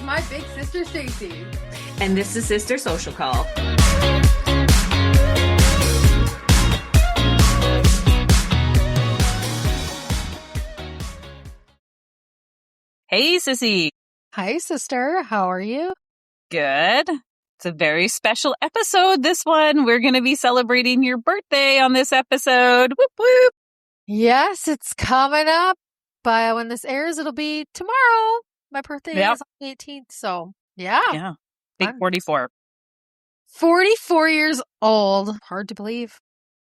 my big sister, Stacey. And this is Sister Social Call. Hey, Sissy. Hi, sister. How are you? Good. It's a very special episode, this one. We're going to be celebrating your birthday on this episode. Whoop, whoop. Yes, it's coming up. By when this airs, it'll be tomorrow. My birthday is on the 18th. So, yeah. Yeah. Big 44. 44 years old. Hard to believe.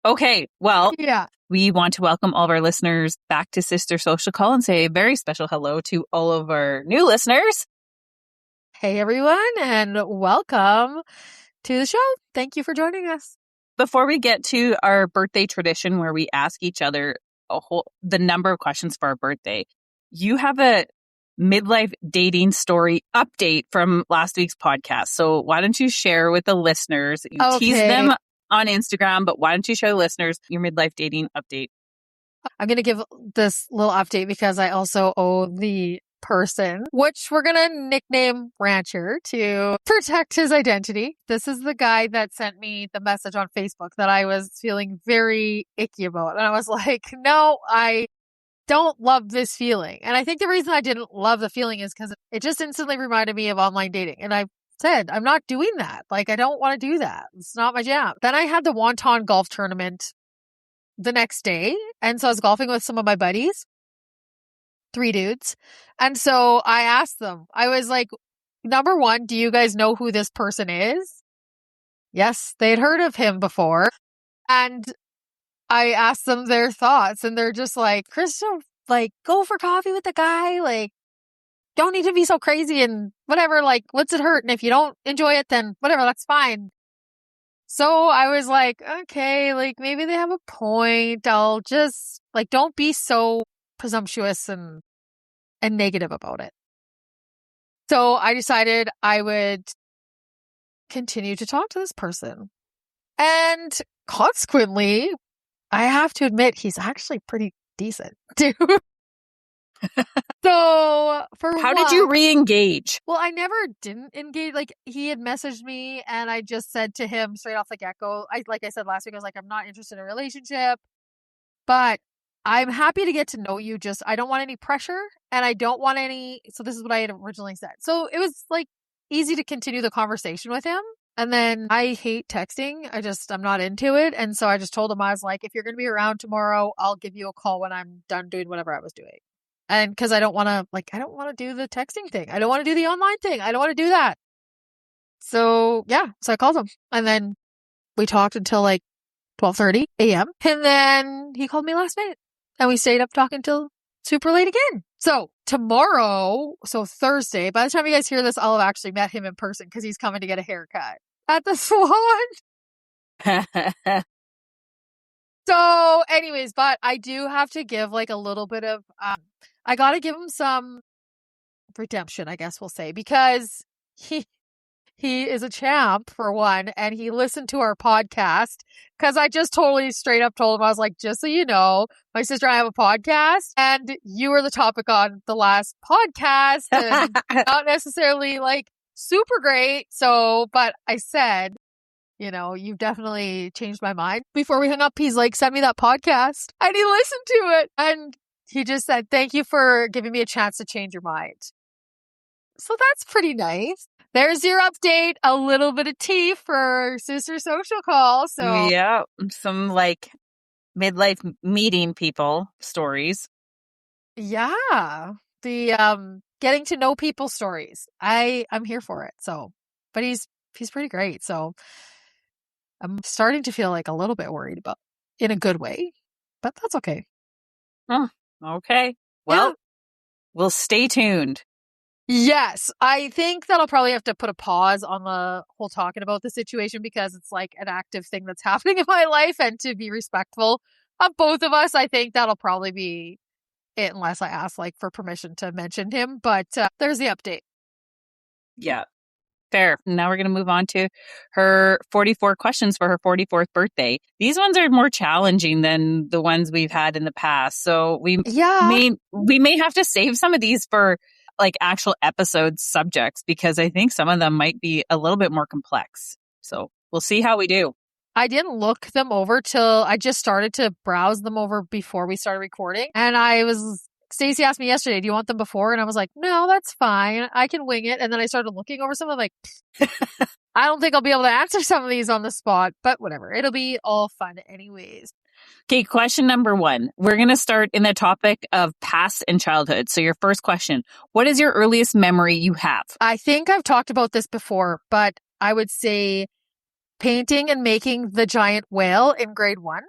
Okay. Well, yeah. We want to welcome all of our listeners back to Sister Social Call and say a very special hello to all of our new listeners. Hey, everyone, and welcome to the show. Thank you for joining us. Before we get to our birthday tradition where we ask each other the number of questions for our birthday, you have a midlife dating story update from last week's podcast. So why don't you share with the listeners? You tease them on Instagram, but why don't you show the listeners your midlife dating update? I'm going to give this little update because I also owe the person, which we're going to nickname Rancher to protect his identity. This is the guy that sent me the message on Facebook that I was feeling very icky about. And I was like, no, I don't love this feeling. And I think the reason I didn't love the feeling is because it just instantly reminded me of online dating. And I said, I'm not doing that. Like, I don't want to do that. It's not my jam. Then I had the Wonton golf tournament the next day. And so I was golfing with some of my buddies, 3 dudes. And so I asked them, I was like, number one, do you guys know who this person is? Yes, they had heard of him before. And I asked them their thoughts and they're just like, Krista, like, go for coffee with the guy. Like, don't need to be so crazy and whatever, like, what's it hurt? And if you don't enjoy it, then whatever, that's fine. So I was like, okay, like, maybe they have a point. I'll just, like, don't be so presumptuous and negative about it. So I decided I would continue to talk to this person. And consequently, I have to admit, he's actually pretty decent, dude. So how did you re-engage? Well, I never didn't engage. Like, he had messaged me and I just said to him straight off the get-go, like I said last week, I was like, I'm not interested in a relationship, but I'm happy to get to know you. Just, I don't want any pressure and I don't want any. So this is what I had originally said. So it was like easy to continue the conversation with him. And then I hate texting. I'm not into it. And so I just told him, I was like, if you're going to be around tomorrow, I'll give you a call when I'm done doing whatever I was doing. And because I don't want to do the texting thing. I don't want to do the online thing. I don't want to do that. So yeah. So I called him and then we talked until like 12:30 a.m. And then he called me last night and we stayed up talking till super late again. So tomorrow, so Thursday, by the time you guys hear this, I'll have actually met him in person because he's coming to get a haircut at the salon. So anyways, but I do have to give like a little bit of, I got to give him some redemption, I guess we'll say, because he is a champ for one, and he listened to our podcast because I just totally straight up told him, I was like, just so you know, my sister and I have a podcast and you were the topic on the last podcast and not necessarily like super great. So, but I said, you know, you've definitely changed my mind. Before we hung up, he's like, send me that podcast. And he listened to it. And he just said, thank you for giving me a chance to change your mind. So that's pretty nice. There's your update. A little bit of tea for Sister Social Call. So yeah, some like midlife meeting people stories. Yeah. The getting to know people stories. I'm here for it. So, but he's pretty great. So I'm starting to feel like a little bit worried about in a good way, but that's okay. Okay. Well, we'll stay tuned. Yes. I think that I'll probably have to put a pause on the whole talking about the situation because it's like an active thing that's happening in my life, and to be respectful of both of us, I think that'll probably be it unless I ask like for permission to mention him. But there's the update. Yeah. Fair. Now we're going to move on to her 44 questions for her 44th birthday. These ones are more challenging than the ones we've had in the past. So we may have to save some of these for like actual episode subjects because I think some of them might be a little bit more complex. So we'll see how we do. I didn't look them over till I just started to browse them over before we started recording. And Stacey asked me yesterday, do you want them before? And I was like, no, that's fine. I can wing it. And then I started looking over some of like, I don't think I'll be able to answer some of these on the spot, but whatever. It'll be all fun anyways. Okay, question number 1. We're going to start in the topic of past and childhood. So your first question, what is your earliest memory you have? I think I've talked about this before, but I would say painting and making the giant whale in grade 1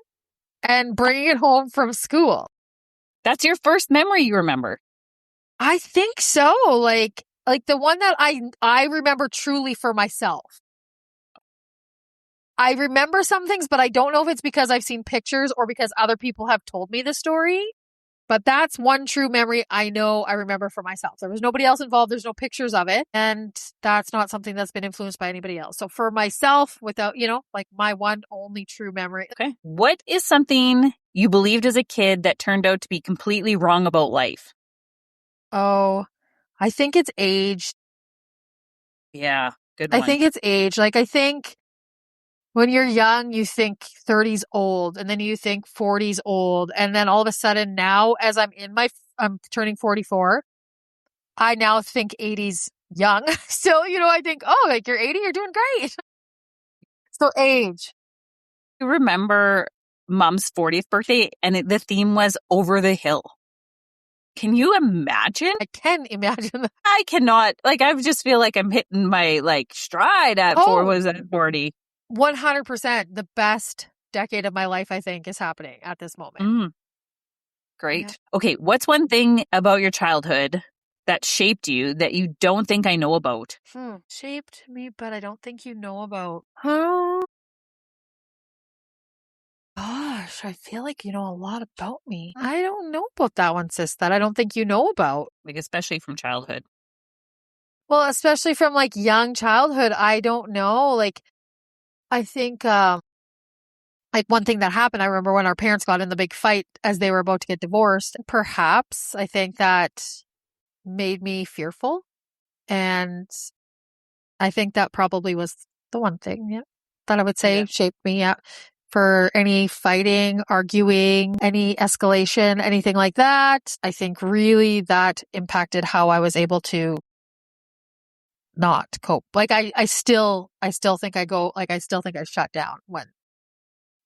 and bringing it home from school. That's your first memory you remember? I think so. Like the one that I remember truly for myself. I remember some things, but I don't know if it's because I've seen pictures or because other people have told me the story. But that's one true memory I know I remember for myself. There was nobody else involved. There's no pictures of it. And that's not something that's been influenced by anybody else. So for myself, without, like my one only true memory. Okay. What is something you believed as a kid that turned out to be completely wrong about life? Oh, I think it's age. Yeah, good one. I think it's age. Like I think when you're young, you think 30's old and then you think 40's old. And then all of a sudden now, as I'm turning 44, I now think 80's young. So, I think, oh, like you're 80, you're doing great. So age. You remember Mom's 40th birthday and the theme was Over the Hill. Can you imagine? I can imagine that. I cannot. Like, I just feel like I'm hitting my stride at 40. 100%. The best decade of my life, I think, is happening at this moment. Great. Yeah. Okay. What's one thing about your childhood that shaped you that you don't think I know about? Shaped me, but I don't think you know about. Gosh, I feel like you know a lot about me. I don't know about that one, sis, that I don't think you know about. Like, especially from childhood. Well, especially from like young childhood, I don't know. Like, I think like one thing that happened, I remember when our parents got in the big fight as they were about to get divorced. Perhaps I think that made me fearful. And I think that probably was the one thing, that I would say shaped me for any fighting, arguing, any escalation, anything like that. I think really that impacted how I was able to not cope. Like I still think I still think I shut down when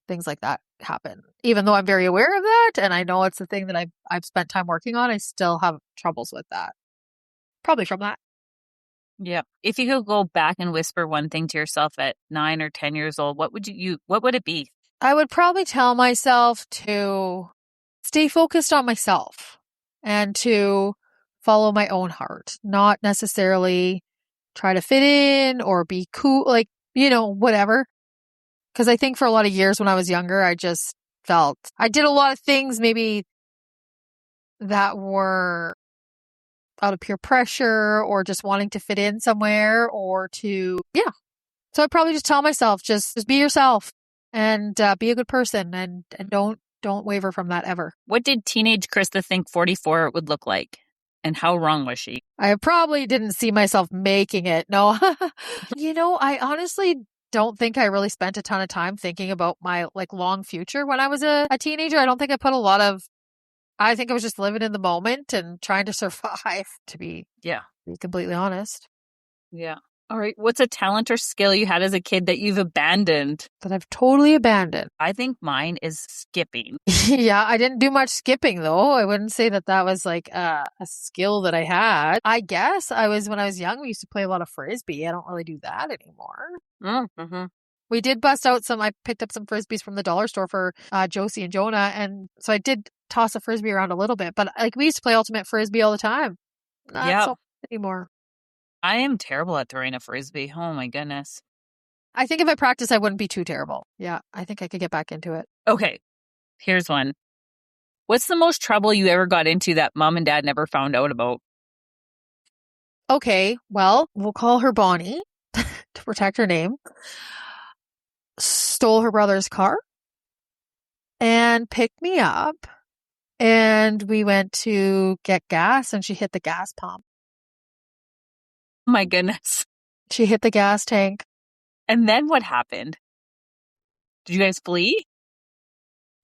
things like that happen. Even though I'm very aware of that and I know it's the thing that I've spent time working on, I still have troubles with that. Probably from that. Yeah. If you could go back and whisper one thing to yourself at 9 or 10 years old, what would it be? I would probably tell myself to stay focused on myself and to follow my own heart, not necessarily try to fit in or be cool, like, whatever. Because I think for a lot of years when I was younger, I just felt I did a lot of things maybe that were out of peer pressure or just wanting to fit in somewhere or to, So I'd probably just tell myself, just be yourself and be a good person and don't waver from that ever. What did teenage Krista think 44 would look like? And how wrong was she? I probably didn't see myself making it. No. I honestly don't think I really spent a ton of time thinking about my long future when I was a teenager. I don't think I think I was just living in the moment and trying to survive, to be completely honest. Yeah. All right. What's a talent or skill you had as a kid that you've abandoned? That I've totally abandoned. I think mine is skipping. Yeah, I didn't do much skipping though. I wouldn't say that was like a skill that I had. I guess when I was young, we used to play a lot of Frisbee. I don't really do that anymore. Mm-hmm. We did bust out I picked up some Frisbees from the dollar store for Josie and Jonah. And so I did toss a Frisbee around a little bit, but we used to play ultimate Frisbee all the time. Not so anymore. I am terrible at throwing a Frisbee. Oh my goodness. I think if I practiced, I wouldn't be too terrible. Yeah, I think I could get back into it. Okay, here's one. What's the most trouble you ever got into that mom and dad never found out about? Okay, well, we'll call her Bonnie to protect her name. Stole her brother's car and picked me up. And we went to get gas and she hit the gas pump. My goodness. She hit the gas tank. And then what happened? Did you guys flee?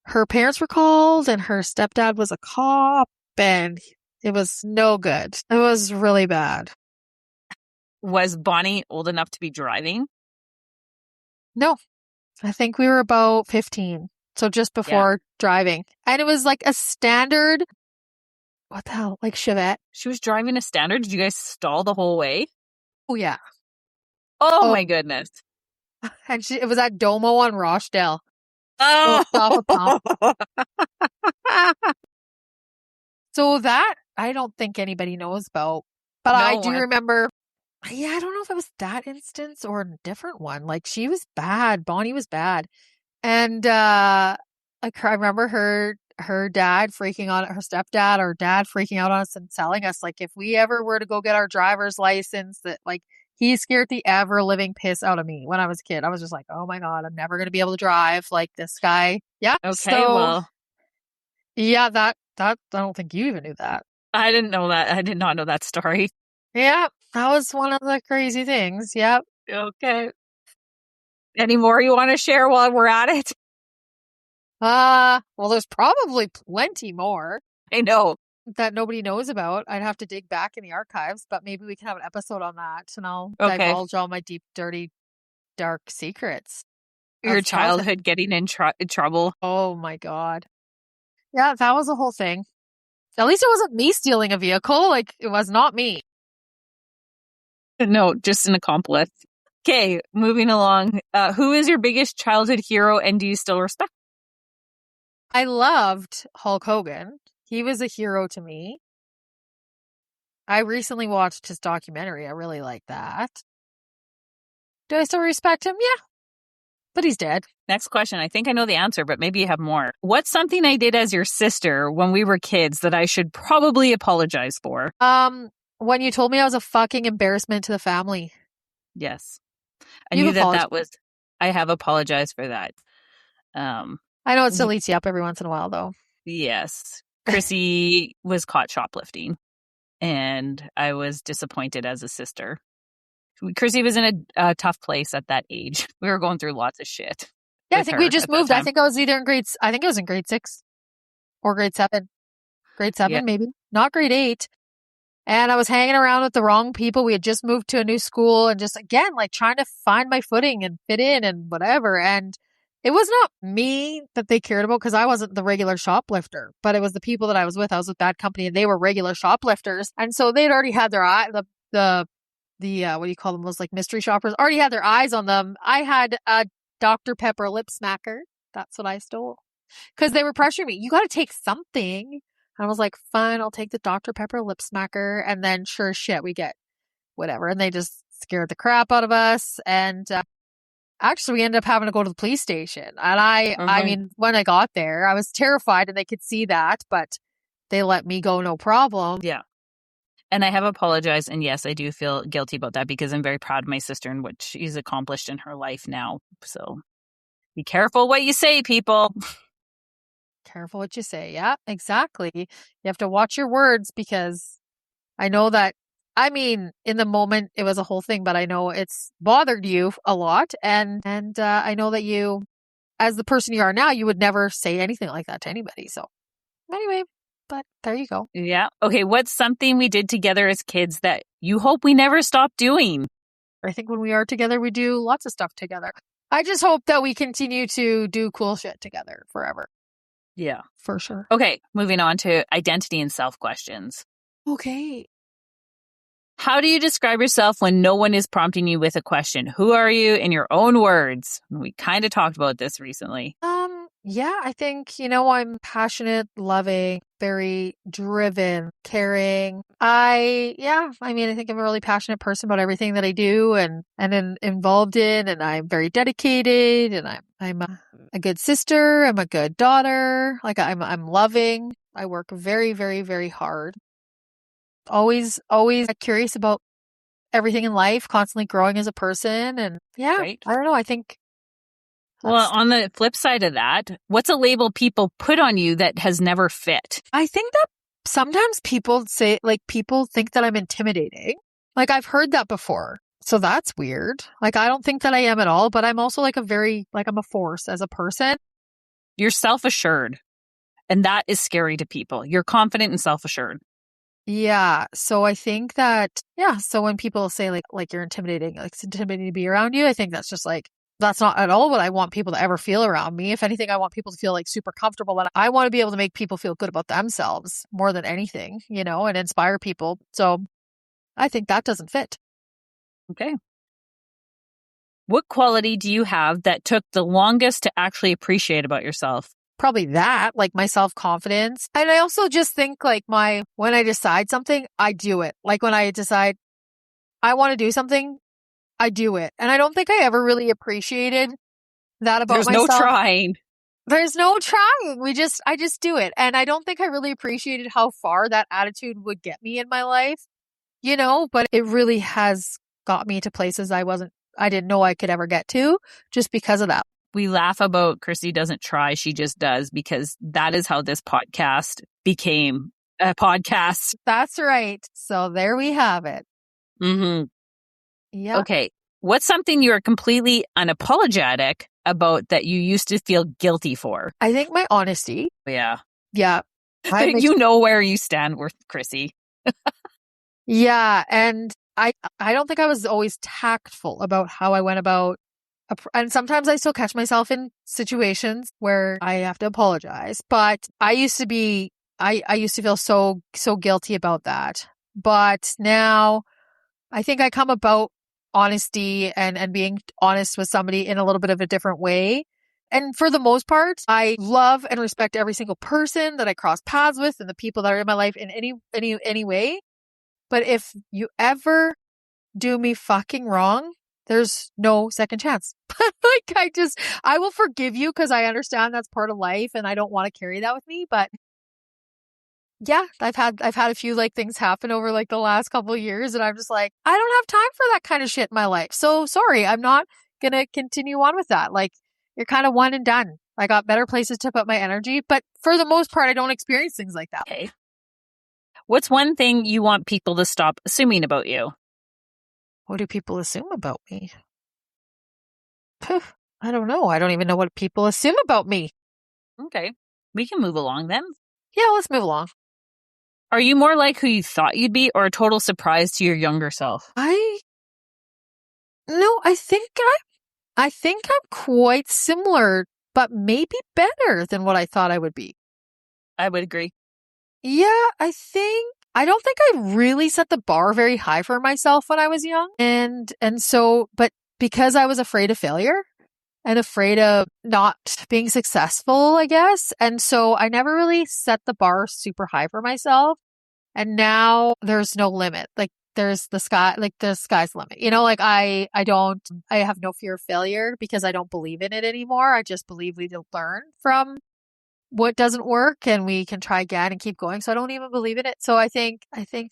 Her parents were called and her stepdad was a cop and it was no good. It was really bad. Was Bonnie old enough to be driving? No, I think we were about 15. So just before driving. And it was like a standard, what the hell, like Chevette. She was driving a standard? Did you guys stall the whole way? Oh, yeah. Oh my goodness. And it was at Domo on Rochdale. Oh! Off a pump. So that, I don't think anybody knows about. But No I do one. remember, yeah, I don't know if it was that instance or a different one. Like, she was bad. Bonnie was bad. And like I remember her dad freaking out, her stepdad or dad freaking out on us and telling us, like, if we ever were to go get our driver's license, that, like, he scared the ever living piss out of me when I was a kid. I was just like, oh my God, I'm never going to be able to drive like this guy. Yeah. Okay, So, well. yeah, that, I don't think you even knew that. I didn't know that. I did not know that story. Yeah. That was one of the crazy things. Yep. Okay. Any more you want to share while we're at it? Well, there's probably plenty more I know. that nobody knows about. I'd have to dig back in the archives, but maybe we can have an episode on that and I'll divulge all my deep, dirty, dark secrets. Your childhood getting in trouble. Oh my God. Yeah, that was a whole thing. At least it wasn't me stealing a vehicle. Like, it was not me. No, just an accomplice. Okay, moving along. Who is your biggest childhood hero and do you still respect? I loved Hulk Hogan. He was a hero to me. I recently watched his documentary. I really like that. Do I still respect him? Yeah. But he's dead. Next question. I think I know the answer, but maybe you have more. What's something I did as your sister when we were kids that I should probably apologize for? When you told me I was a fucking embarrassment to the family. Yes. I knew that was, I have apologized for that. I know it still eats you up every once in a while, though. Yes. Chrissy was caught shoplifting, and I was disappointed as a sister. Chrissy was in a tough place at that age. We were going through lots of shit. Yeah, I think we just moved. I think I was either in I think it was in grade 6 or grade 7. Grade 7, maybe. Not grade 8. And I was hanging around with the wrong people. We had just moved to a new school and just, again, like trying to find my footing and fit in and whatever. And it was not me that they cared about because I wasn't the regular shoplifter, but it was the people that I was with. I was with bad company and they were regular shoplifters. And so they'd already had their eye, the what do you call them? Those like mystery shoppers already had their eyes on them. I had a Dr. Pepper lip smacker. That's what I stole because they were pressuring me. You got to take something. And I was like, fine, I'll take the Dr. Pepper lip smacker. And then sure as shit, we get whatever. And they just scared the crap out of us. And actually, we ended up having to go to the police station. And I mean, when I got there, I was terrified and they could see that, but they let me go, no problem. Yeah. And I have apologized. And yes, I do feel guilty about that because I'm very proud of my sister and what she's accomplished in her life now. So be careful what you say, people. Careful what you say. Yeah, exactly. You have to watch your words because I know that, I mean, in the moment it was a whole thing, but I know it's bothered you a lot. And I know that you, as the person you are now, you would never say anything like that to anybody. So anyway, but there you go. Yeah. Okay. What's something we did together as kids that you hope we never stop doing? I think when we are together, we do lots of stuff together. I just hope that we continue to do cool shit together forever. Yeah. For sure. Okay, moving on to identity and self questions. Okay. How do you describe yourself when no one is prompting you with a question? Who are you in your own words? We kind of talked about this recently. Yeah, I think, I'm passionate, loving, very driven, caring. I think I'm a really passionate person about everything that I do and involved in, and I'm very dedicated, and I'm a good sister. I'm a good daughter. Like I'm loving. I work very, very, very hard. Always curious about everything in life, constantly growing as a person. And yeah, right. I don't know. I think. Well, on the flip side of that, what's a label people put on you that has never fit? I think that sometimes people think that I'm intimidating. Like I've heard that before. So that's weird. Like I don't think that I am at all, but I'm also like I'm a force as a person. You're self-assured. And that is scary to people. You're confident and self-assured. Yeah. So I think that, yeah. So when people say like you're intimidating, like it's intimidating to be around you, I think that's just like, that's not at all what I want people to ever feel around me. If anything, I want people to feel like super comfortable, and I want to be able to make people feel good about themselves more than anything, and inspire people. So I think that doesn't fit. Okay. What quality do you have that took the longest to actually appreciate about yourself? Probably that, like my self-confidence. And I also just think like when I decide something, I do it. Like when I decide I want to do something, I do it. And I don't think I ever really appreciated that about There's no myself. trying. There's no trying. I just do it. And I don't think I really appreciated how far that attitude would get me in my life, but it really has got me to places I didn't know I could ever get to just because of that. We laugh about Chrissy doesn't try, she just does, because that is how this podcast became a podcast. That's right. So there we have it. Mm-hmm. Yeah. Okay. What's something you're completely unapologetic about that you used to feel guilty for? I think my honesty. Yeah. Yeah. You know where you stand with Chrissy. Yeah. And I don't think I was always tactful about how I went about. And sometimes I still catch myself in situations where I have to apologize. But I used to feel so guilty about that. But now I think I come about honesty and being honest with somebody in a little bit of a different way. And for the most part, I love and respect every single person that I cross paths with and the people that are in my life in any way. But if you ever do me fucking wrong, there's no second chance. I will forgive you because I understand that's part of life and I don't want to carry that with me. But yeah, I've had a few like things happen over like the last couple of years and I'm just like, I don't have time for that kind of shit in my life. So sorry, I'm not going to continue on with that. Like you're kind of one and done. I got better places to put my energy, but for the most part, I don't experience things like that. Okay. What's one thing you want people to stop assuming about you? What do people assume about me? I don't know. I don't even know what people assume about me. Okay. We can move along then. Yeah, let's move along. Are you more like who you thought you'd be or a total surprise to your younger self? No, I think I'm quite similar, but maybe better than what I thought I would be. I would agree. Yeah, I don't think I really set the bar very high for myself when I was young. And so, but because I was afraid of failure and afraid of not being successful, I guess. And so I never really set the bar super high for myself. And now there's no limit. Like there's the sky's the limit. I have no fear of failure because I don't believe in it anymore. I just believe we learn from what doesn't work and we can try again and keep going. So I don't even believe in it. So I think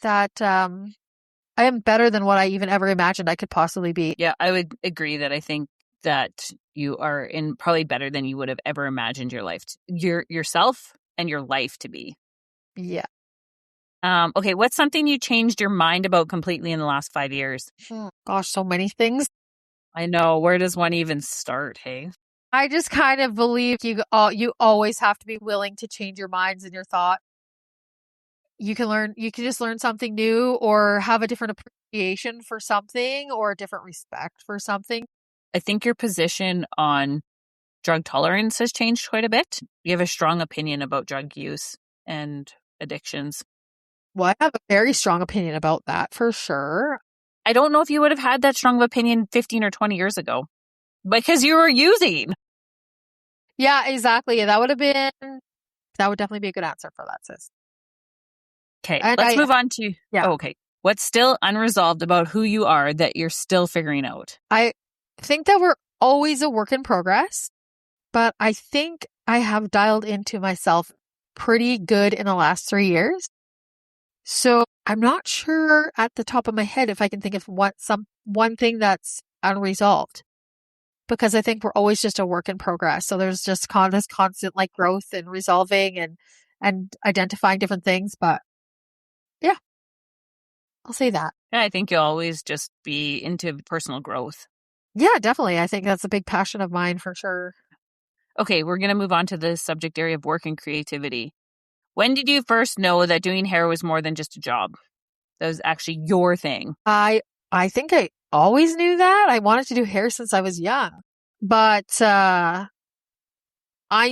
that I am better than what I even ever imagined I could possibly be. Yeah, I would agree that I think that you are in probably better than you would have ever imagined your life, yourself and your life to be. Yeah. Okay, what's something you changed your mind about completely in the last 5 years? Gosh, so many things. I know. Where does one even start, hey? I just kind of believe you always have to be willing to change your minds and your thought. You can just learn something new or have a different appreciation for something or a different respect for something. I think your position on drug tolerance has changed quite a bit. You have a strong opinion about drug use and addictions. Well, I have a very strong opinion about that for sure. I don't know if you would have had that strong of opinion 15 or 20 years ago because you were using. Yeah, exactly. That would definitely be a good answer for that, sis. Okay, let's move on to, okay. What's still unresolved about who you are that you're still figuring out? I think that we're always a work in progress, but I think I have dialed into myself pretty good in the last 3 years. So I'm not sure at the top of my head if I can think of one thing that's unresolved. Because I think we're always just a work in progress. So there's just this constant like growth and resolving and identifying different things. But yeah. I'll say that. Yeah, I think you'll always just be into personal growth. Yeah, definitely. I think that's a big passion of mine for sure. Okay, we're going to move on to the subject area of work and creativity. When did you first know that doing hair was more than just a job? That was actually your thing. I think I always knew that. I wanted to do hair since I was young. But I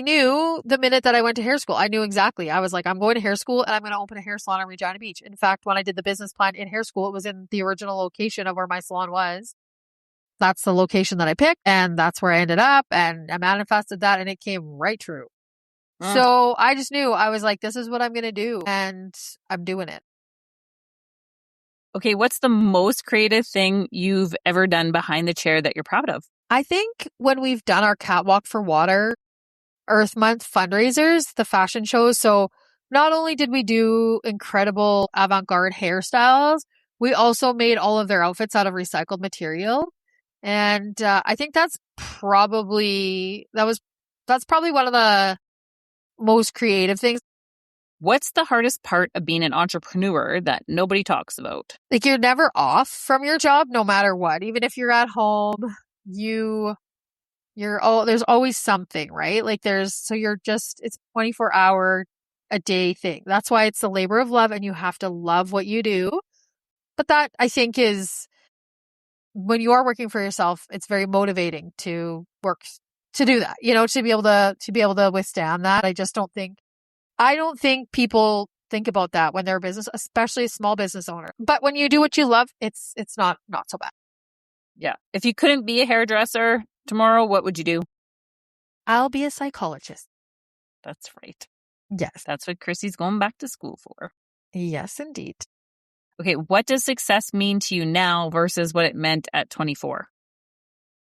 knew the minute that I went to hair school, I knew exactly. I was like, I'm going to hair school and I'm going to open a hair salon in Regina Beach. In fact, when I did the business plan in hair school, it was in the original location of where my salon was. That's the location that I picked, and that's where I ended up, and I manifested that, and it came right true. So I just knew. I was like, this is what I'm going to do, and I'm doing it. Okay, what's the most creative thing you've ever done behind the chair that you're proud of? I think when we've done our Catwalk for Water Earth Month fundraisers, the fashion shows, so not only did we do incredible avant-garde hairstyles, we also made all of their outfits out of recycled material. And I think that's probably one of the most creative things. What's the hardest part of being an entrepreneur that nobody talks about? Like, you're never off from your job, no matter what. Even if you're at home, there's always something, right? Like it's a 24-hour a day thing. That's why it's the labor of love, and you have to love what you do. But that, I think, is when you are working for yourself, it's very motivating to work to do that, to be able to withstand that. I don't think people think about that when they're a business, especially a small business owner. But when you do what you love, it's not so bad. Yeah. If you couldn't be a hairdresser tomorrow, what would you do? I'll be a psychologist. That's right. Yes. That's what Chrissy's going back to school for. Yes, indeed. Okay, what does success mean to you now versus what it meant at 24?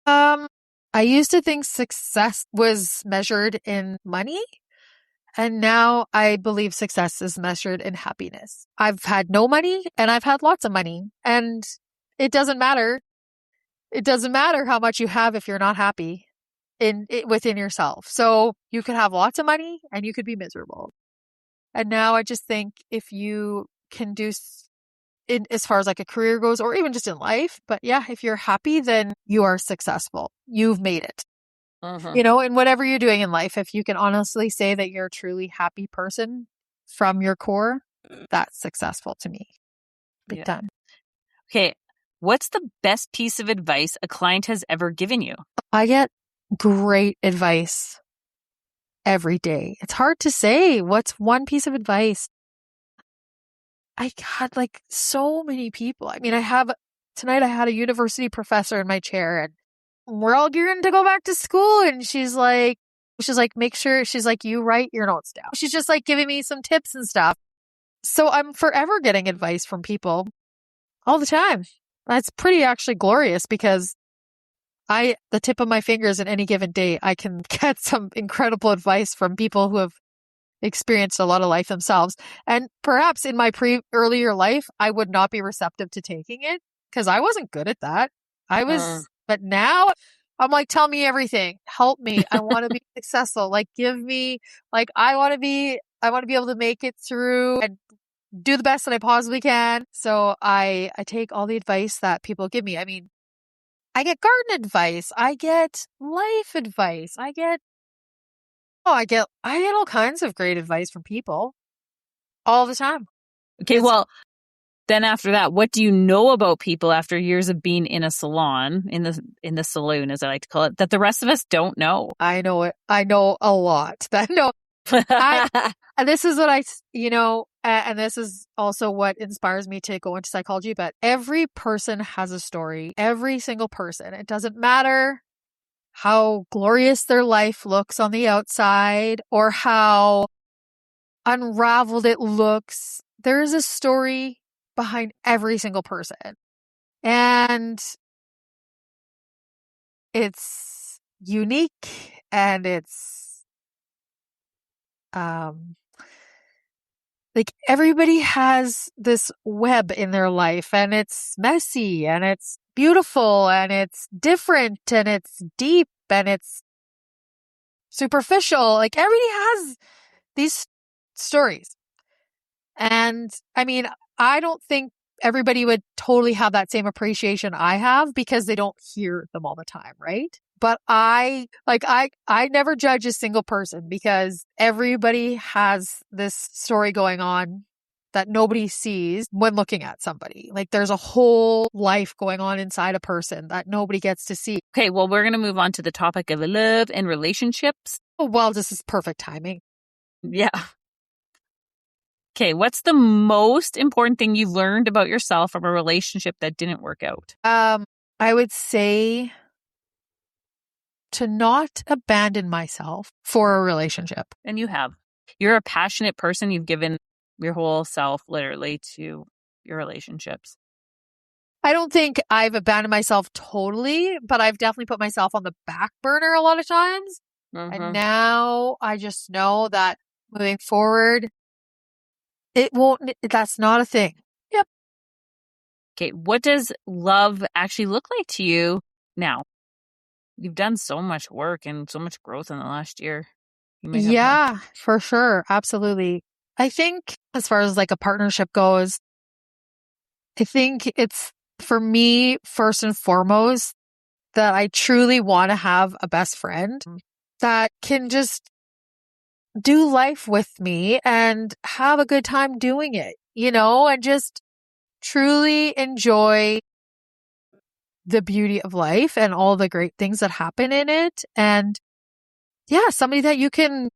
I used to think success was measured in money, and now I believe success is measured in happiness. I've had no money and I've had lots of money, and it doesn't matter. It doesn't matter how much you have if you're not happy within yourself. So you could have lots of money and you could be miserable. And now I just think if you can do as far as like a career goes, or even just in life, but yeah, if you're happy, then you are successful. You've made it. In whatever you're doing in life, if you can honestly say that you're a truly happy person from your core, that's successful to me. Big time. Okay. What's the best piece of advice a client has ever given you? I get great advice every day. It's hard to say what's one piece of advice. I got like so many people. I mean, tonight I had a university professor in my chair, and we're all gearing to go back to school. And she's like, make sure, she's like, you write your notes down. She's just like giving me some tips and stuff. So I'm forever getting advice from people all the time. That's pretty actually glorious, because the tip of my fingers in any given day, I can get some incredible advice from people who have experienced a lot of life themselves. And perhaps in my earlier life, I would not be receptive to taking it because I wasn't good at that. But now I'm like, tell me everything. Help me. I want to be successful. Like, give me, like, I want to be able to make it through and do the best that I possibly can. So I take all the advice that people give me. I mean, I get garden advice. I get life advice. I get all kinds of great advice from people all the time. Okay, well, then after that, what do you know about people after years of being in a salon, in the saloon, as I like to call it, that the rest of us don't know? I know it. I know a lot. This is what and this is also what inspires me to go into psychology, but every person has a story. Every single person. It doesn't matter how glorious their life looks on the outside or how unraveled it looks. There is a story behind every single person. And it's unique, and it's like everybody has this web in their life, and it's messy, and it's beautiful, and it's different, and it's deep, and it's superficial. Like, everybody has these stories. And I mean, I don't think everybody would totally have that same appreciation I have because they don't hear them all the time, right? But I never judge a single person because everybody has this story going on that nobody sees when looking at somebody. Like there's a whole life going on inside a person that nobody gets to see. Okay, well, we're going to move on to the topic of love and relationships. Oh, well, this is perfect timing. Yeah. Okay, what's the most important thing you've learned about yourself from a relationship that didn't work out? I would say to not abandon myself for a relationship. And you have. You're a passionate person. You've given your whole self literally to your relationships. I don't think I've abandoned myself totally, but I've definitely put myself on the back burner a lot of times. And now I just know that moving forward, that's not a thing. Yep. Okay, what does love actually look like to you now? You've done so much work and so much growth in the last year. Yeah, for sure. Absolutely. I think as far as like a partnership goes, I think it's for me, first and foremost, that I truly want to have a best friend that can just do life with me and have a good time doing it, and just truly enjoy the beauty of life and all the great things that happen in it. And yeah, somebody that you can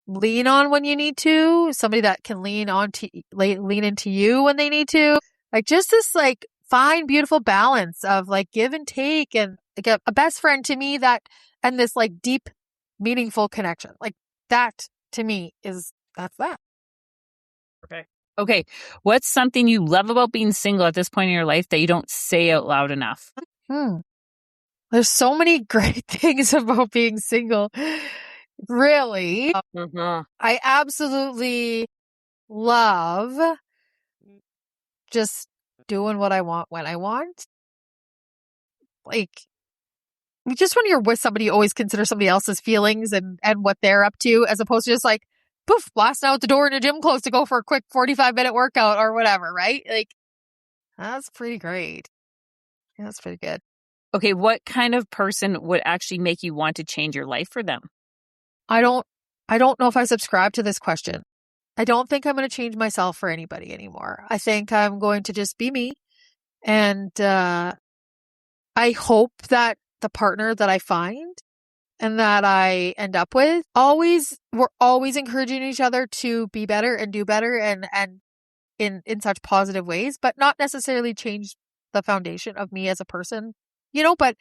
lean on when you need to, somebody that can lean into you when they need to. Like just this like fine, beautiful balance of like give and take and like a best friend to me and this like deep, meaningful connection. Like that to me that's that. Okay. What's something you love about being single at this point in your life that you don't say out loud enough? There's so many great things about being single. Really. I absolutely love just doing what I want when I want. Like, just when you're with somebody, you always consider somebody else's feelings and what they're up to, as opposed to just like, poof, blasting out the door in your gym clothes to go for a quick 45-minute workout or whatever, right? Like, that's pretty great. Yeah, that's pretty good. Okay, what kind of person would actually make you want to change your life for them? I don't know if I subscribe to this question. I don't think I'm going to change myself for anybody anymore. I think I'm going to just be me. And I hope that the partner that I find and that I end up with, we're always encouraging each other to be better and do better and in such positive ways, but not necessarily change the foundation of me as a person, but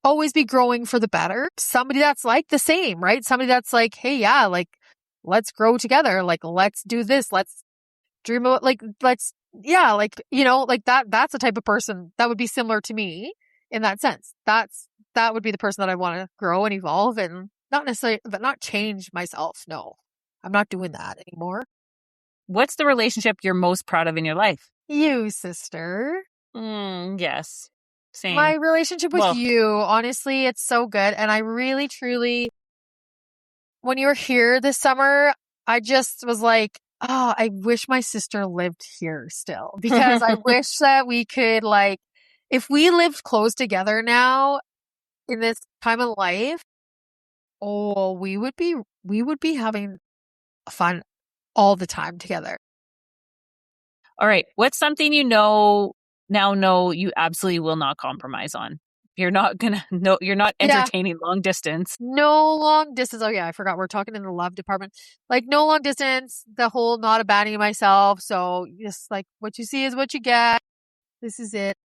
always be growing for the better. Somebody that's like the same, right? Somebody that's like, hey, yeah, like, let's grow together. Like, let's do this. Let's dream about, like, that's the type of person that would be similar to me in that sense. That would be the person that I want to grow and evolve and not necessarily, but not change myself. No, I'm not doing that anymore. What's the relationship you're most proud of in your life? You, sister. Yes. Same. My relationship with you, honestly, it's so good. And I really, truly, when you were here this summer, I just was like, oh, I wish my sister lived here still, because I wish that we could, like, if we lived close together now in this time of life, we would be having fun all the time together. All right. What's something know you absolutely will not compromise on? You're not you're not entertaining long distance. No long distance. Oh yeah, I forgot we're talking in the love department. Like no long distance, the whole not abandoning myself. So just like what you see is what you get. This is it.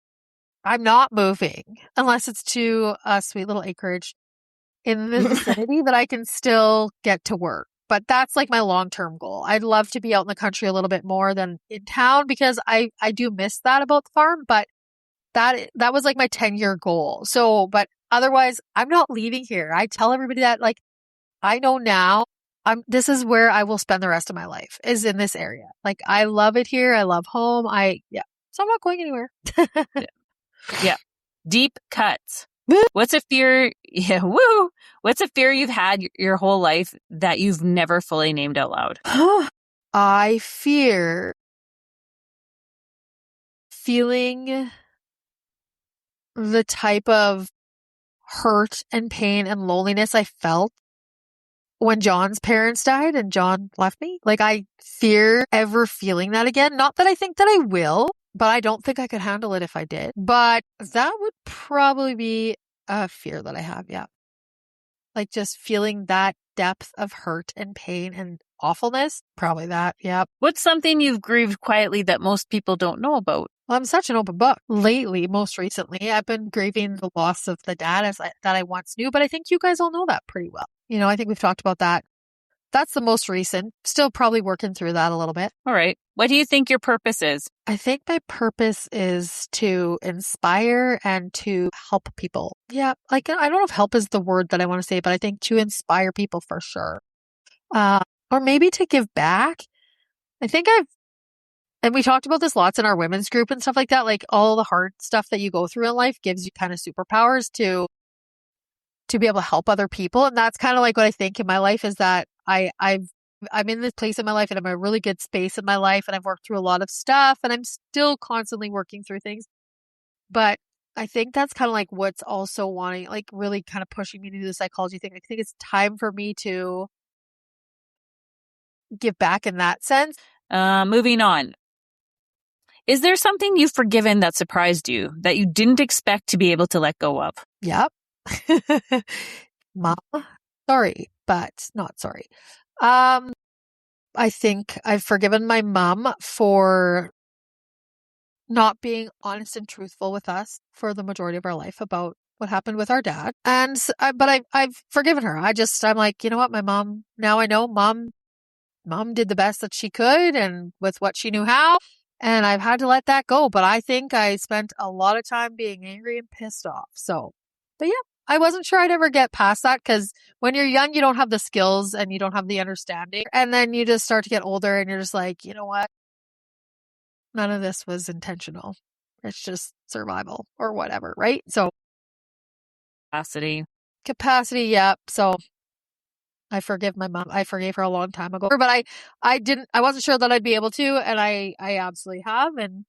I'm not moving unless it's to a sweet little acreage in the vicinity that I can still get to work. But that's like my long-term goal. I'd love to be out in the country a little bit more than in town because I do miss that about the farm, but that was like my 10-year goal. So, but otherwise I'm not leaving here. I tell everybody that, like, I know now this is where I will spend the rest of my life, is in this area. Like, I love it here. I love home. So I'm not going anywhere. Yeah. Deep cuts. What's a fear? Yeah. Woo. What's a fear you've had your whole life that you've never fully named out loud? I fear feeling the type of hurt and pain and loneliness I felt when John's parents died and John left me. Like, I fear ever feeling that again. Not that I think that I will, but I don't think I could handle it if I did. But that would probably be a fear that I have. Yeah. Like, just feeling that depth of hurt and pain and awfulness. Probably that. Yeah. What's something you've grieved quietly that most people don't know about? Well, I'm such an open book. Lately, most recently, I've been grieving the loss of the dad that I once knew, but I think you guys all know that pretty well. You know, I think we've talked about that. That's the most recent. Still probably working through that a little bit. All right. What do you think your purpose is? I think my purpose is to inspire and to help people. Yeah, like, I don't know if help is the word that I want to say, but I think to inspire people for sure. Or maybe to give back. And we talked about this lots in our women's group and stuff like that. Like, all the hard stuff that you go through in life gives you kind of superpowers to be able to help other people. And that's kind of like what I think in my life is that I'm in this place in my life and I'm in a really good space in my life and I've worked through a lot of stuff and I'm still constantly working through things. But I think that's kind of like what's also wanting, like, really kind of pushing me to do the psychology thing. I think it's time for me to give back in that sense. Moving on. Is there something you've forgiven that surprised you that you didn't expect to be able to let go of? Yep. Mom, sorry, but not sorry. I think I've forgiven my mom for not being honest and truthful with us for the majority of our life about what happened with our dad. But I've forgiven her. I'm like, you know what, my mom, now I know mom did the best that she could and with what she knew how. And I've had to let that go. But I think I spent a lot of time being angry and pissed off. But yeah, I wasn't sure I'd ever get past that because when you're young, you don't have the skills and you don't have the understanding. And then you just start to get older and you're just like, you know what? None of this was intentional. It's just survival or whatever, right? So capacity, yeah. So I forgive my mom. I forgave her a long time ago, but I wasn't sure that I'd be able to, and I absolutely have, and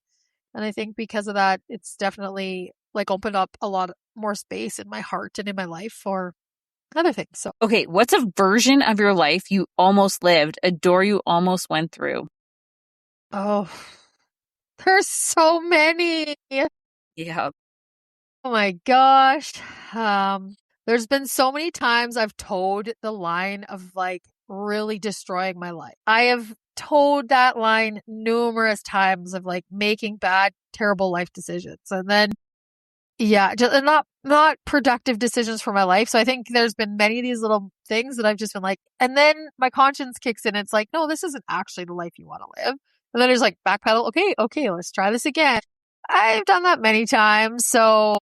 I think because of that, it's definitely like opened up a lot more space in my heart and in my life for other things. So, okay, what's a version of your life you almost lived, a door you almost went through? Oh, there's so many. Yeah. Oh my gosh. There's been so many times I've towed the line of like really destroying my life. I have towed that line numerous times of like making bad, terrible life decisions. And then, yeah, just not productive decisions for my life. So I think there's been many of these little things that I've just been like, and then my conscience kicks in. It's like, no, this isn't actually the life you want to live. And then there's like backpedal. Okay, let's try this again. I've done that many times. So,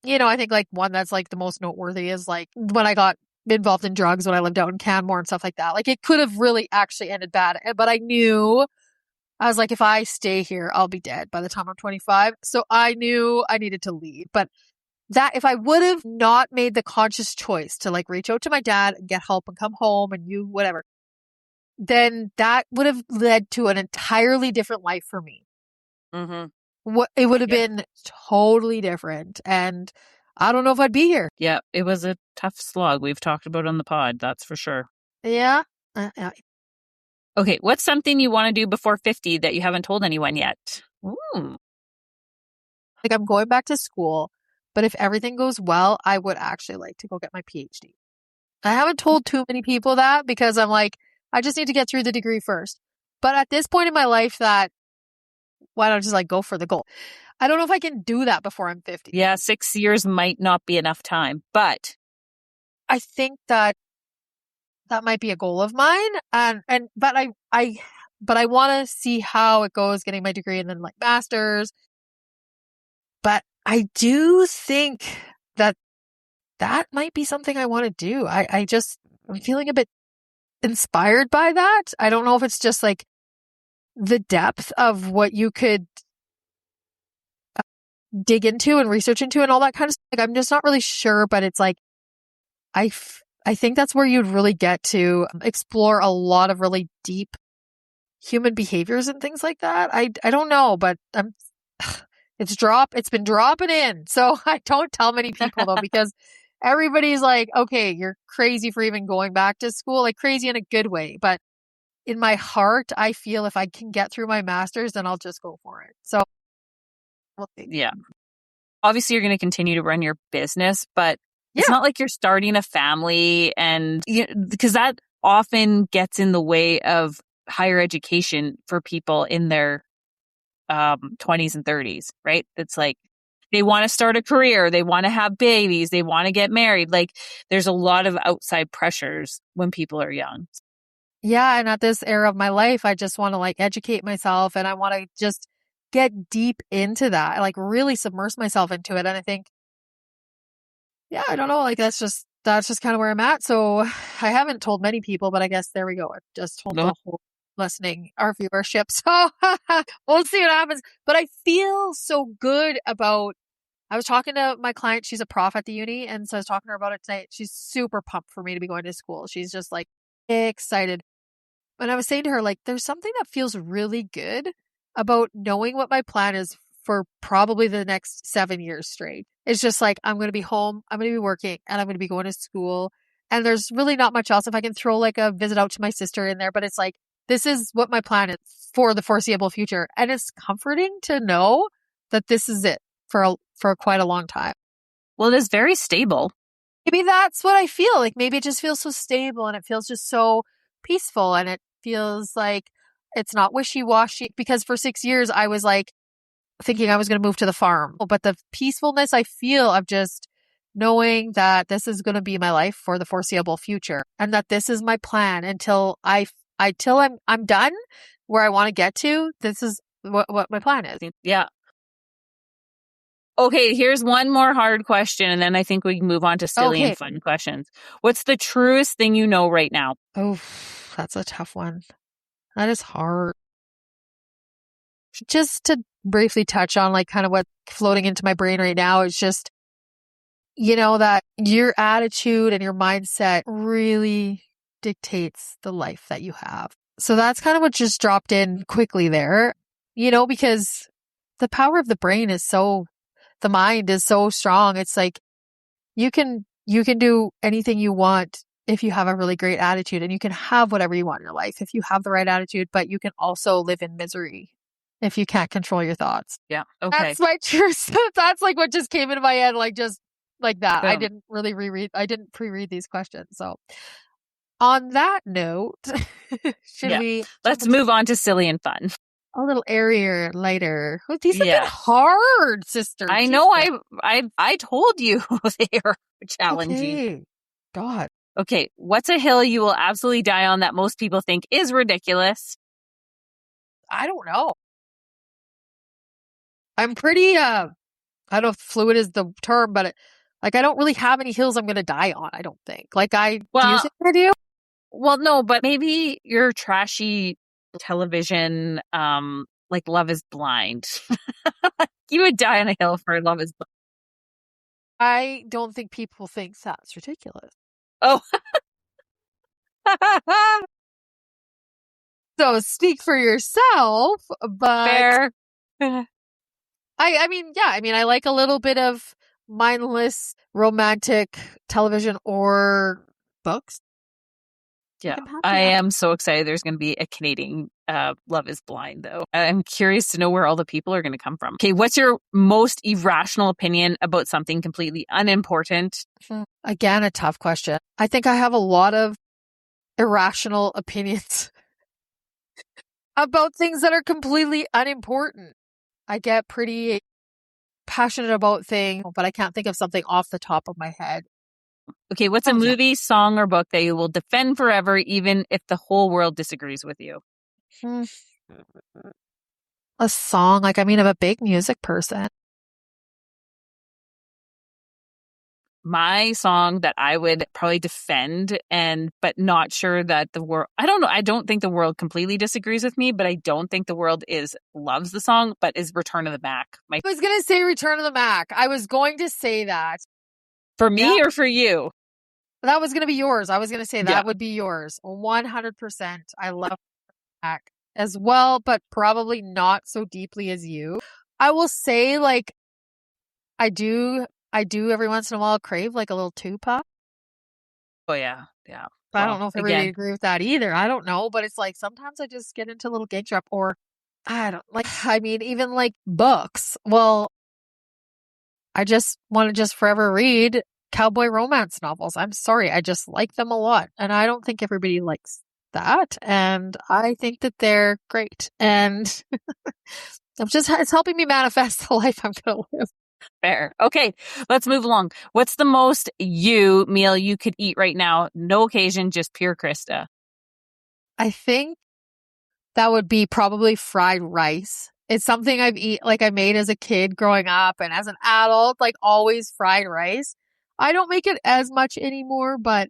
you know, I think like one that's like the most noteworthy is like when I got involved in drugs when I lived out in Canmore and stuff like that. Like, it could have really actually ended bad, but I was like, if I stay here, I'll be dead by the time I'm 25. So I knew I needed to leave. But that if I would have not made the conscious choice to like reach out to my dad and get help and come home and whatever, then that would have led to an entirely different life for me. Mm-hmm. It would have been totally different. And I don't know if I'd be here. Yeah, it was a tough slog we've talked about on the pod, that's for sure. Yeah. Okay, what's something you want to do before 50 that you haven't told anyone yet? Ooh. Like, I'm going back to school, but if everything goes well, I would actually like to go get my PhD. I haven't told too many people that because I'm like, I just need to get through the degree first. But at this point in my life, why don't I just like go for the goal? I don't know if I can do that before I'm 50. Yeah, 6 years might not be enough time, but I think that might be a goal of mine. But I want to see how it goes getting my degree and then like master's. But I do think that might be something I want to do. I'm feeling a bit inspired by that. I don't know if it's just like the depth of what you could dig into and research into and all that kind of stuff. Like, I'm just not really sure, but it's like, I think that's where you'd really get to explore a lot of really deep human behaviors and things like that. I don't know, but It's been dropping in. So I don't tell many people though, because everybody's like, okay, you're crazy for even going back to school, like crazy in a good way. But in my heart, I feel if I can get through my master's, then I'll just go for it. So we'll see. Yeah. Obviously, you're going to continue to run your business, but it's Yeah. not like you're starting a family, and because that often gets in the way of higher education for people in their 20s and 30s, right? It's like they want to start a career, they want to have babies, they want to get married. Like there's a lot of outside pressures when people are young. Yeah. And at this era of my life, I just want to like educate myself and I want to just get deep into that, like really submerge myself into it. And I think, yeah, I don't know, like that's just kind of where I'm at. So I haven't told many people, but I guess there we go. I've just told No. the whole listening, our viewership. So we'll see what happens. But I feel so good about, I was talking to my client. She's a prof at the uni. And so I was talking to her about it tonight. She's super pumped for me to be going to school. She's just like excited. And I was saying to her, like, there's something that feels really good about knowing what my plan is for probably the next 7 years straight. It's just like, I'm going to be home, I'm going to be working, and I'm going to be going to school. And there's really not much else. If I can throw like a visit out to my sister in there, but it's like, this is what my plan is for the foreseeable future. And it's comforting to know that this is it for quite a long time. Well, it is very stable. Maybe that's what I feel like. Maybe it just feels so stable and it feels just so peaceful and it feels like it's not wishy-washy, because for 6 years I was like thinking I was going to move to the farm. But the peacefulness I feel of just knowing that this is going to be my life for the foreseeable future and that this is my plan until I'm done where I want to get to. This is what my plan is. Yeah. Okay, here's one more hard question, and then I think we can move on to silly and fun questions. What's the truest thing you know right now? Oh, that's a tough one. That is hard. Just to briefly touch on like kind of what's floating into my brain right now is just, that your attitude and your mindset really dictates the life that you have. So that's kind of what just dropped in quickly there, because the power of the brain the mind is so strong. It's like you can do anything you want if you have a really great attitude, and you can have whatever you want in your life if you have the right attitude, but you can also live in misery if you can't control your thoughts. Yeah. Okay. That's my truth. That's like what just came into my head, like just like that. Boom. I didn't really I didn't pre-read these questions. So on that note, let's move on to silly and fun. A little airier, lighter. These have been hard, sister. I know. I told you they are challenging. Okay. God. Okay. What's a hill you will absolutely die on that most people think is ridiculous? I don't know. I'm pretty, I don't know if fluid is the term, but like I don't really have any hills I'm going to die on, I don't think. Like do you think I do? Well, no, but maybe your trashy television, like Love is Blind. You would die on a hill for Love is Blind. I don't think people think that's ridiculous. Oh. So speak for yourself, but fair. I mean, yeah, I like a little bit of mindless romantic television or books. Yeah, I am so excited. There's going to be a Canadian Love is Blind, though. I'm curious to know where all the people are going to come from. Okay, what's your most irrational opinion about something completely unimportant? Again, a tough question. I think I have a lot of irrational opinions about things that are completely unimportant. I get pretty passionate about things, but I can't think of something off the top of my head. Okay, what's a movie, song, or book that you will defend forever, even if the whole world disagrees with you? A song, I'm a big music person. My song that I would probably defend, but not sure that the world, I don't know, I don't think the world completely disagrees with me, but I don't think the world loves the song, but is Return of the Mac. I was going to say Return of the Mac. I was going to say that. For me or for you? That was going to be yours. I was going to say that would be yours. 100%. I love Mac as well, but probably not so deeply as you. I will say, like, I do every once in a while crave like a little 2-pack. Oh yeah. Yeah. I don't Well, know if everybody again, agree with that either. I don't know, but it's like sometimes I just get into a little gauge up, or I don't like, I mean, even like books. Well, I just want to just forever read cowboy romance novels. I'm sorry. I just like them a lot. And I don't think everybody likes that. And I think that they're great. And it's helping me manifest the life I'm going to live. fair. Okay, let's move along. What's the most you meal you could eat right now? No occasion, just pure Krista. I think that would be probably fried rice. It's something I made as a kid growing up, and as an adult, like always fried rice. I don't make it as much anymore, but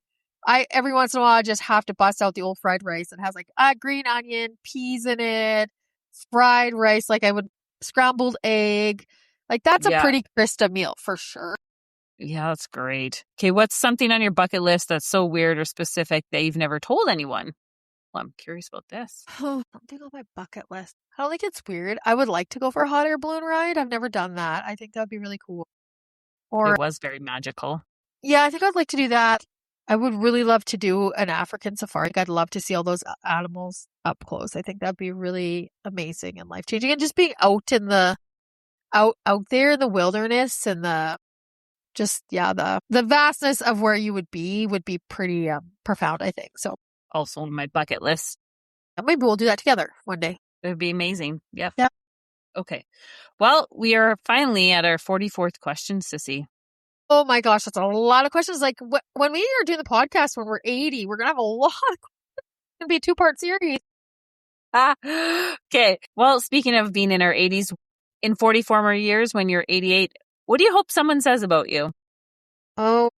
every once in a while, I just have to bust out the old fried rice. It has like a green onion, peas in it, fried rice, like I would scrambled egg. Like that's a Yeah. pretty Krista meal for sure. Yeah, that's great. Okay, what's something on your bucket list that's so weird or specific that you've never told anyone? Well, I'm curious about this. Oh, something on my bucket list. I don't think it's weird. I would like to go for a hot air balloon ride. I've never done that. I think that would be really cool. Or, It was very magical. yeah, I think I'd like to do that. I would really love to do an African safari. I'd love to see all those animals up close. I think that'd be really amazing and life changing. And just being out in out there in the wilderness and the vastness of where you would be pretty profound, I think. So Also on my bucket list. maybe we'll do that together one day. It would be amazing. Yep. Yeah. Okay. Well, we are finally at our 44th question, Sissy. Oh my gosh, that's a lot of questions. Like when we are doing the podcast when we're 80, we're gonna have a lot. It's gonna be a 2-part series. Okay. Well, speaking of being in our 80s, in 44 more years, when you're 88, what do you hope someone says about you? Oh,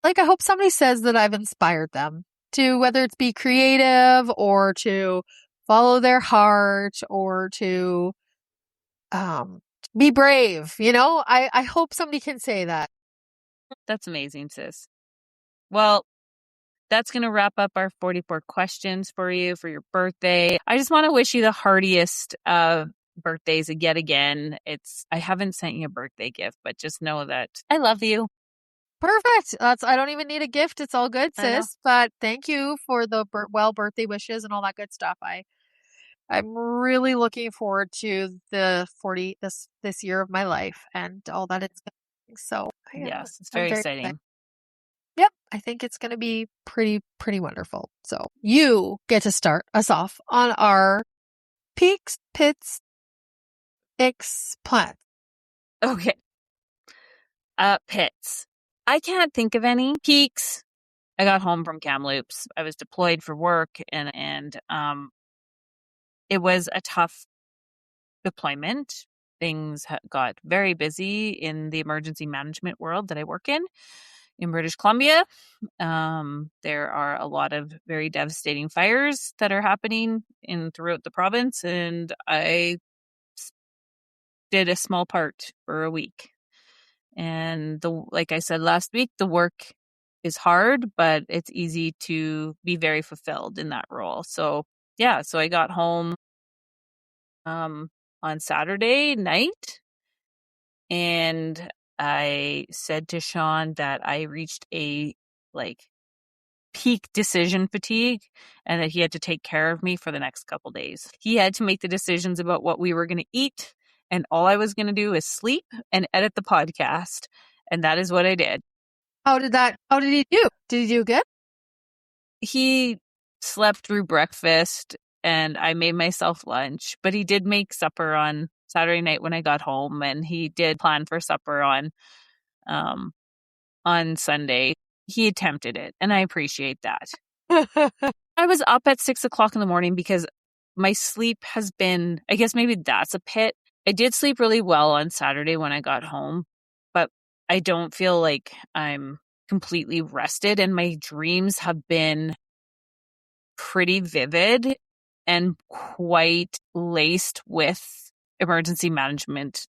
like I hope somebody says that I've inspired them to, whether it's be creative or to follow their heart or to be brave. You know, I hope somebody can say that. That's amazing, sis. Well, that's going to wrap up our 44 questions for you for your birthday. I just want to wish you the heartiest of birthdays yet again. I haven't sent you a birthday gift, but just know that I love you. Perfect. I don't even need a gift. It's all good, sis. But thank you for the birthday wishes and all that good stuff. I'm really looking forward to the 40 this year of my life and all that it's going to bring. So Yes, it's I'm very very exciting. excited. Yep, I think it's going to be pretty wonderful. So you get to start us off on our peaks, pits, plans. Okay. Pits. I can't think of any. Peaks. I got home from Kamloops. I was deployed for work and it was a tough deployment. Things got very busy in the emergency management world that I work in British Columbia. There are a lot of very devastating fires that are happening throughout the province, and I did a small part for a week. And like I said last week, the work is hard, but it's easy to be very fulfilled in that role. So yeah, so I got home on Saturday night, and I said to Sean that I reached a peak decision fatigue and that he had to take care of me for the next couple days. He had to make the decisions about what we were going to eat, and all I was going to do is sleep and edit the podcast. And that is what I did. How did he do? Did he do good? He slept through breakfast and I made myself lunch, but he did make supper on Saturday night when I got home, and he did plan for supper on Sunday. He attempted it, and I appreciate that. I was up at 6:00 in the morning because my sleep has been, I guess maybe that's a pit. I did sleep really well on Saturday when I got home, but I don't feel like I'm completely rested, and my dreams have been pretty vivid and quite laced with emergency management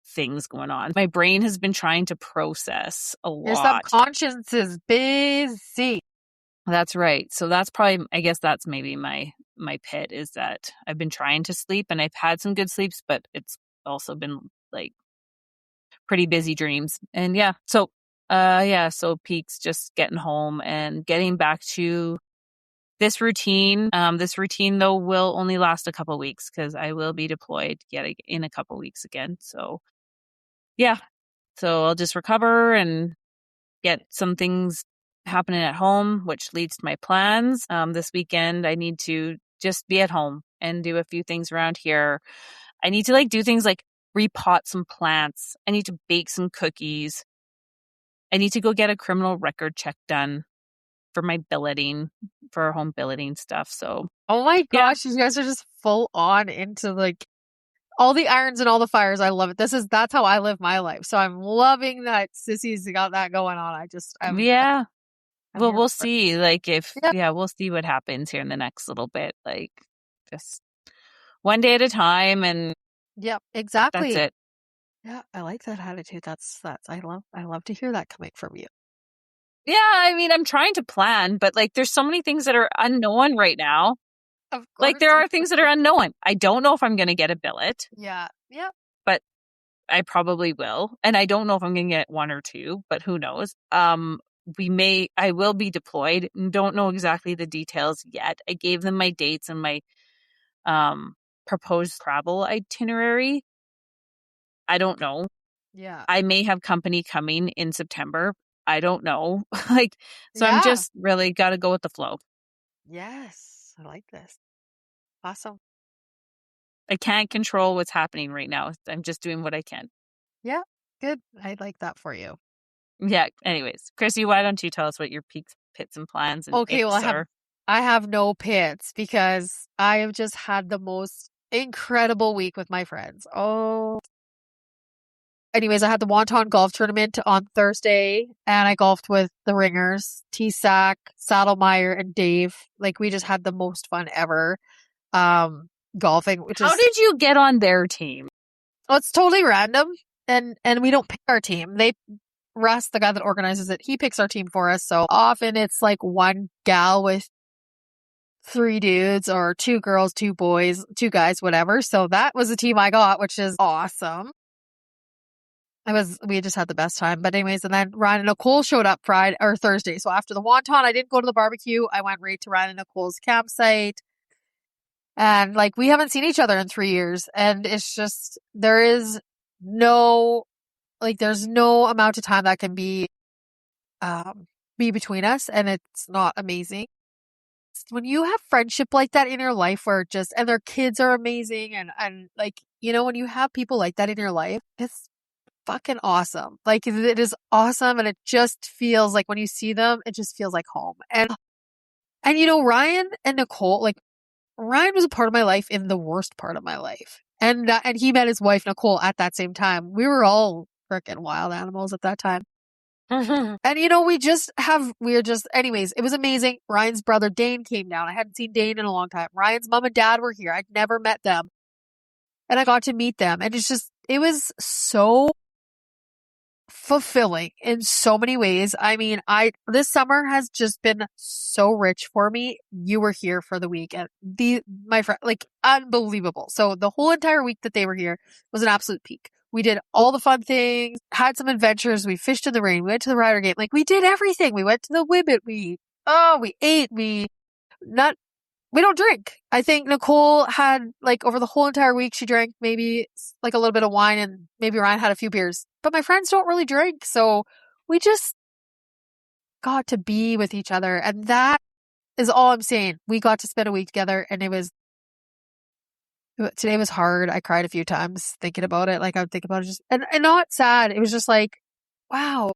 things going on. My brain has been trying to process a lot. Your subconscious is busy. That's right. So that's probably, I guess that's maybe my pit, is that I've been trying to sleep and I've had some good sleeps, but it's also been like pretty busy dreams. And so peaks, just getting home and getting back to this routine. This routine though will only last a couple weeks because I will be deployed yet in a couple weeks again. So so I'll just recover and get some things happening at home, which leads to my plans. This weekend, I need to just be at home and do a few things around here. I need to like do things like repot some plants. I need to bake some cookies. I need to go get a criminal record check done for my billeting, for home billeting stuff. So, oh my gosh, you guys are just full on into like all the irons and all the fires. I love it. That's how I live my life. So I'm loving that Sissy's got that going on. Well, we'll see. Like we'll see what happens here in the next little bit. Like just one day at a time, and yep, exactly. That's it. Yeah, I like that attitude. I love to hear that coming from you. Yeah, I mean, I'm trying to plan, but like there's so many things that are unknown right now. Of course. Like there are things that are unknown. I don't know if I'm going to get a billet. Yeah. Yeah. But I probably will. And I don't know if I'm going to get one or two, but who knows? I will be deployed and don't know exactly the details yet. I gave them my dates and my proposed travel itinerary. I don't know. Yeah. I may have company coming in September. I don't know. So Yeah. I'm just really got to go with the flow. Yes. I like this. Awesome. I can't control what's happening right now. I'm just doing what I can. Yeah. Good. I like that for you. Yeah. Anyways, Chrissy, why don't you tell us what your peaks, pits, and plans and okay, well, I have no pits because I have just had the most incredible week with my friends. Oh. Anyways, I had the Wonton golf tournament on Thursday and I golfed with the Ringers, T-Sack, Saddlemeyer, and Dave. Like we just had the most fun ever. Golfing. How did you get on their team? Well, it's totally random and we don't pick our team. Russ, the guy that organizes it, he picks our team for us. So often it's like one gal with 3 dudes or 2 girls, 2 boys, 2 guys, whatever. So that was the team I got, which is awesome. We just had the best time. But anyways, and then Ryan and Nicole showed up Friday or Thursday. So after the Wonton, I didn't go to the barbecue. I went right to Ryan and Nicole's campsite. And like, we haven't seen each other in 3 years. And it's just, there's no amount of time that can be between us. And it's not amazing. When you have friendship like that in your life and their kids are amazing. And like, when you have people like that in your life, it's fucking awesome. Like it is awesome. And it just feels like when you see them, it just feels like home. And Ryan and Nicole, like Ryan was a part of my life in the worst part of my life. And he met his wife, Nicole, at that same time. We were all freaking wild animals at that time. And anyways, it was amazing. Ryan's brother Dane came down. I hadn't seen Dane in a long time. Ryan's mom and dad were here. I'd never met them. And I got to meet them. And it was so fulfilling in so many ways. I mean, this summer has just been so rich for me. You were here for the week and my friend, like unbelievable. So the whole entire week that they were here was an absolute peak. We did all the fun things, had some adventures. We fished in the rain. We went to the Rider game. Like we did everything. We went to the Whibbit. We ate. We don't drink. I think Nicole had like over the whole entire week, she drank maybe like a little bit of wine and maybe Ryan had a few beers, but my friends don't really drink. So we just got to be with each other. And that is all I'm saying. We got to spend a week together and today was hard. I cried a few times thinking about it. Like I would think about it and not sad. It was just like, wow,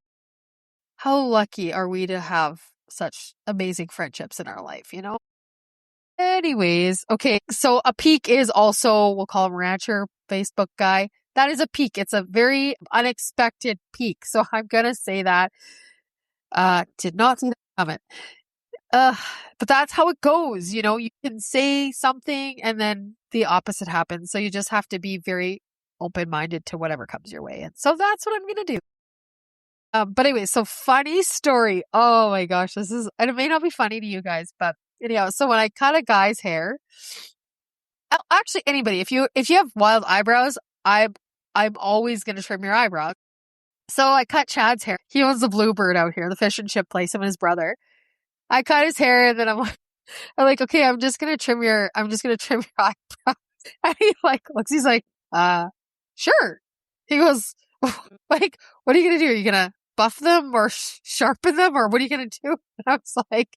how lucky are we to have such amazing friendships in our life, Anyways, okay. So a peak is also, we'll call him Rancher, Facebook guy. That is a peak. It's a very unexpected peak. So I'm going to say that, did not see that coming. But that's how it goes. You can say something and then the opposite happens. So you just have to be very open-minded to whatever comes your way. And so that's what I'm going to do. But anyway, so funny story. Oh my gosh, and it may not be funny to you guys, but anyhow, so when I cut a guy's hair, actually anybody, if you have wild eyebrows, I'm always going to trim your eyebrows. So I cut Chad's hair. He owns the Bluebird out here, the fish and chip place, him and his brother. I cut his hair and then I'm like, okay, I'm just going to trim your eyebrows. And he like looks, he's like, sure. He goes, like, what are you going to do? Are you going to buff them or sharpen them or what are you going to do? And I was like,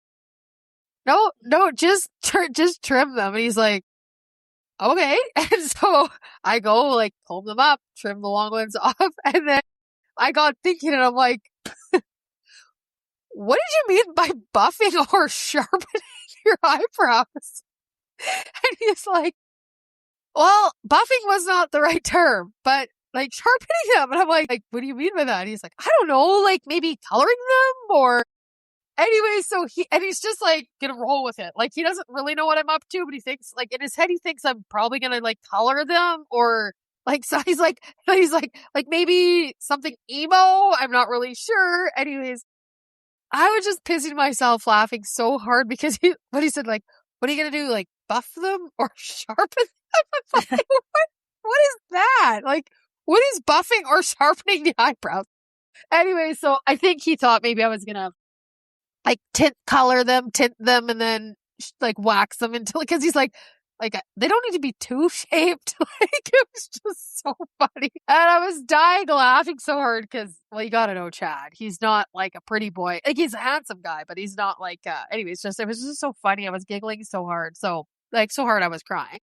no, just trim them. And he's like, okay. And so I go like comb them up, trim the long ones off. And then I got thinking and I'm like, what did you mean by buffing or sharpening your eyebrows? And he's like, well, buffing was not the right term, but like sharpening them. And I'm like, what do you mean by that? And he's like, I don't know, like maybe coloring them or anyway. So he's just like gonna roll with it. Like he doesn't really know what I'm up to, but he thinks like in his head, he thinks I'm probably gonna like color them or like, so he's like maybe something emo. I'm not really sure. Anyways, I was just pissing myself laughing so hard because he said, like, what are you going to do? Like buff them or sharpen them? Like, what is that? Like, what is buffing or sharpening the eyebrows? Anyway, so I think he thought maybe I was going to like tint them and then like wax them until, because he's like, they don't need to be too shaped. Like, it was just so funny. And I was dying laughing so hard because, well, you gotta know Chad. He's not like a pretty boy. Like, he's a handsome guy, but he's not like, anyways, it was just so funny. I was giggling so hard. So hard I was crying.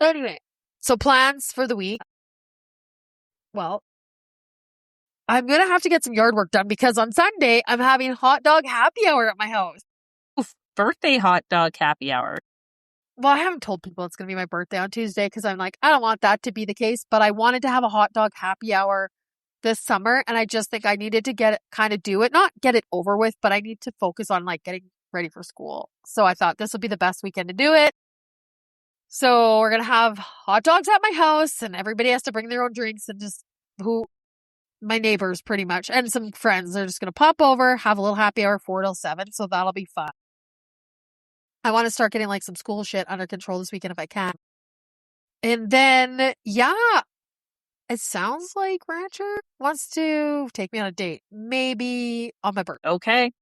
Anyway, so plans for the week. Well, I'm going to have to get some yard work done because on Sunday, I'm having hot dog happy hour at my house. Birthday hot dog happy hour. Well, I haven't told people it's going to be my birthday on Tuesday because I'm like, I don't want that to be the case, but I wanted to have a hot dog happy hour this summer. And I just think I needed to not get it over with, but I need to focus on like getting ready for school. So I thought this would be the best weekend to do it. So we're going to have hot dogs at my house and everybody has to bring their own drinks and just my neighbors pretty much and some friends. They're just going to pop over, have a little happy hour 4 till 7. So that'll be fun. I want to start getting like some school shit under control this weekend if I can. And then, yeah, it sounds like Rancher wants to take me on a date. Maybe on my birthday. Okay.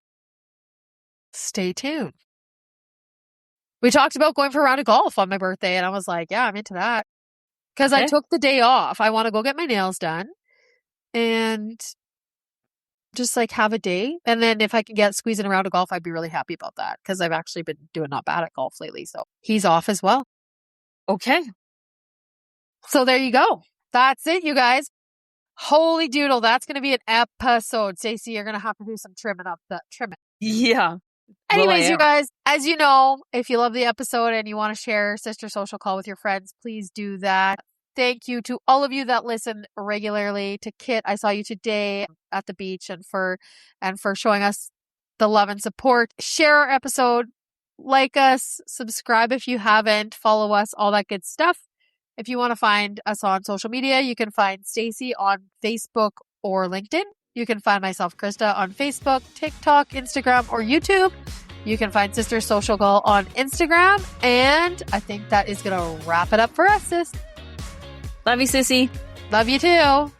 Stay tuned. We talked about going for a round of golf on my birthday and I was like, yeah, I'm into that. Because I took the day off. I want to go get my nails done and just like have a day. And then if I can squeeze in a round of golf, I'd be really happy about that because I've actually been doing not bad at golf lately. So he's off as well. Okay. So there you go. That's it, you guys. Holy doodle. That's going to be an episode. Stacey, you're going to have to do some trimming. Yeah. Anyways, you guys, as you know, if you love the episode and you want to share Sister Social Call with your friends, please do that. Thank you to all of you that listen regularly. To Kit, I saw you today at the beach and for showing us the love and support. Share our episode, like us, subscribe if you haven't, follow us, all that good stuff. If you want to find us on social media, you can find Stacey on Facebook or LinkedIn. You can find myself, Krista, on Facebook, TikTok, Instagram, or YouTube. You can find Sister Social Call on Instagram. And I think that is going to wrap it up for us, sis. Love you, sissy. Love you too.